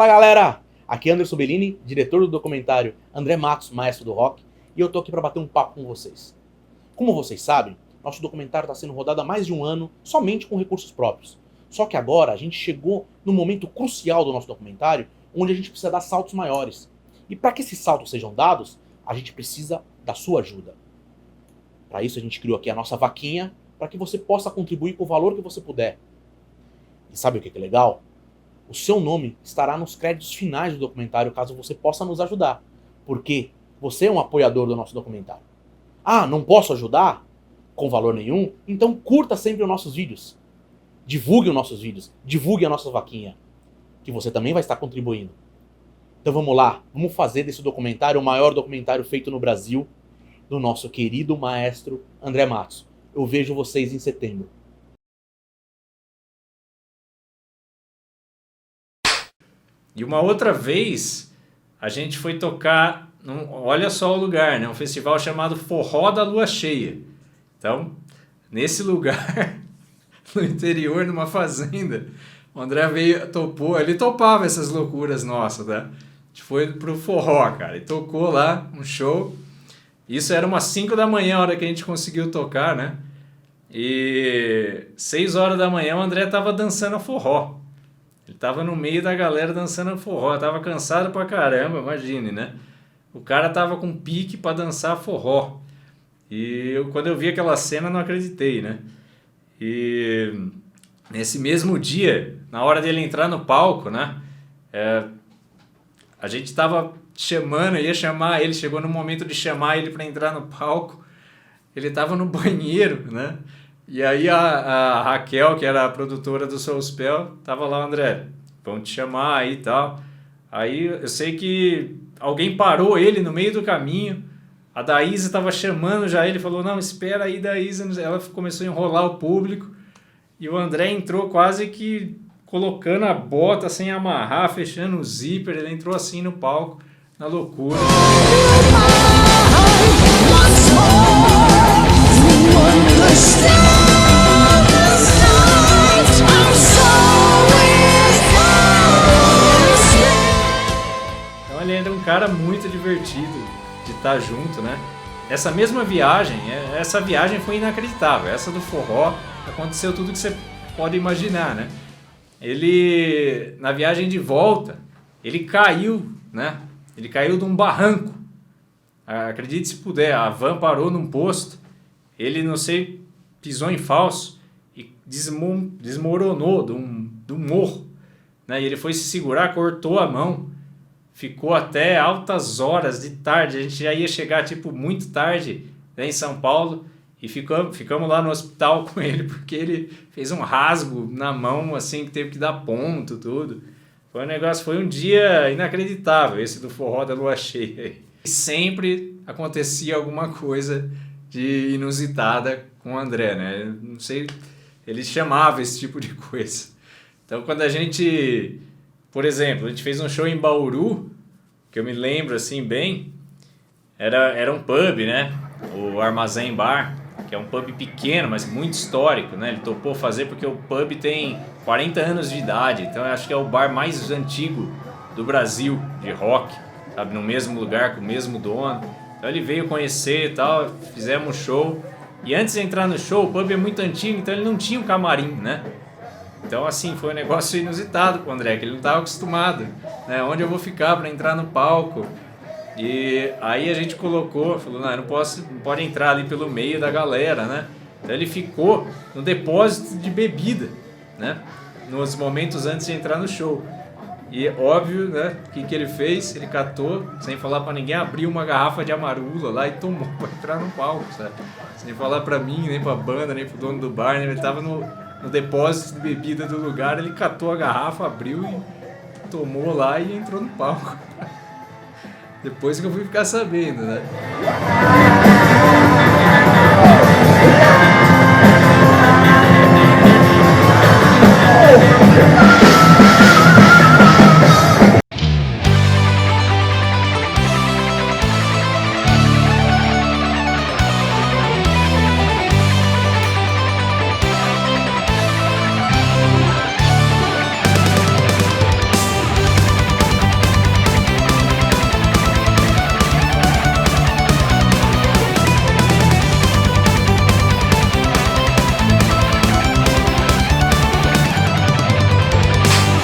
Fala galera, aqui é Anderson Bellini, diretor do documentário André Matos, Maestro do Rock, e eu tô aqui para bater um papo com vocês. Como vocês sabem, nosso documentário está sendo rodado há mais de um ano somente com recursos próprios. Só que agora a gente chegou no momento crucial do nosso documentário, onde a gente precisa dar saltos maiores. E para que esses saltos sejam dados, a gente precisa da sua ajuda. Para isso a gente criou aqui a nossa vaquinha, para que você possa contribuir com o valor que você puder. E sabe o que é legal? O seu nome estará nos créditos finais do documentário, caso você possa nos ajudar. Porque você é um apoiador do nosso documentário. Ah, não posso ajudar? Com valor nenhum? Então curta sempre os nossos vídeos. Divulgue os nossos vídeos. Divulgue a nossa vaquinha. Que você também vai estar contribuindo. Então vamos lá. Vamos fazer desse documentário o maior documentário feito no Brasil, do nosso querido maestro André Matos. Eu vejo vocês em setembro. E uma outra vez, a gente foi tocar, olha só o lugar, né? Um festival chamado Forró da Lua Cheia. Então, nesse lugar, no interior, numa fazenda, o André topou, ele topava essas loucuras nossas, né? A gente foi pro forró, cara, e tocou lá um show. Isso era umas 5 da manhã, a hora que a gente conseguiu tocar, né? E 6 horas da manhã o André tava dançando forró. Ele tava no meio da galera dançando forró, tava cansado pra caramba, imagine, né? O cara tava com pique pra dançar forró. E quando eu vi aquela cena, não acreditei, né? E nesse mesmo dia, na hora dele entrar no palco, né? A gente tava chamando, ia chamar ele, chegou no momento de chamar ele pra entrar no palco. Ele tava no banheiro, né? E aí a Raquel, que era a produtora do Soulspell, tava lá, André, vão te chamar aí e tal. Aí eu sei que alguém parou ele no meio do caminho, a Daísa tava chamando já ele, falou, não, espera aí, Daísa. Ela começou a enrolar o público e o André entrou quase que colocando a bota sem amarrar, fechando o zíper, ele entrou assim no palco, na loucura. Então ele era um cara muito divertido de estar junto, né? Essa mesma viagem, essa viagem foi inacreditável. Essa do forró, aconteceu tudo que você pode imaginar, né? Ele, na viagem de volta, ele caiu, né? Ele caiu de um barranco. Acredite se puder, a van parou num posto, ele, não sei, pisou em falso e desmoronou de um morro, né? E ele foi se segurar, cortou a mão, ficou até altas horas de tarde, a gente já ia chegar tipo muito tarde, né, em São Paulo, e ficamos lá no hospital com ele, porque ele fez um rasgo na mão, assim, que teve que dar ponto, tudo. Foi um dia inacreditável, esse do Forró da Lua Cheia. E sempre acontecia alguma coisa de inusitada com o André, né? Não sei, ele chamava esse tipo de coisa. Então, quando a gente, por exemplo, a gente fez um show em Bauru, que eu me lembro assim bem, era um pub, né? O Armazém Bar, que é um pub pequeno, mas muito histórico, né? Ele topou fazer porque o pub tem 40 anos de idade, então eu acho que é o bar mais antigo do Brasil, de rock, sabe? No mesmo lugar, com o mesmo dono. Então ele veio conhecer e tal, fizemos um show. E antes de entrar no show, o pub é muito antigo, então ele não tinha um camarim, né? Então assim, foi um negócio inusitado pro André, que ele não estava acostumado, né? Onde eu vou ficar para entrar no palco? E aí a gente falou, não pode entrar ali pelo meio da galera, né? Então ele ficou no depósito de bebida, né? Nos momentos antes de entrar no show. E óbvio, né? O que ele fez? Ele catou, sem falar pra ninguém, abriu uma garrafa de amarula lá e tomou pra entrar no palco, sabe? Sem falar pra mim, nem pra banda, nem pro dono do bar, né? Ele tava no depósito de bebida do lugar, ele catou a garrafa, abriu e tomou lá e entrou no palco. Depois que eu fui ficar sabendo, né?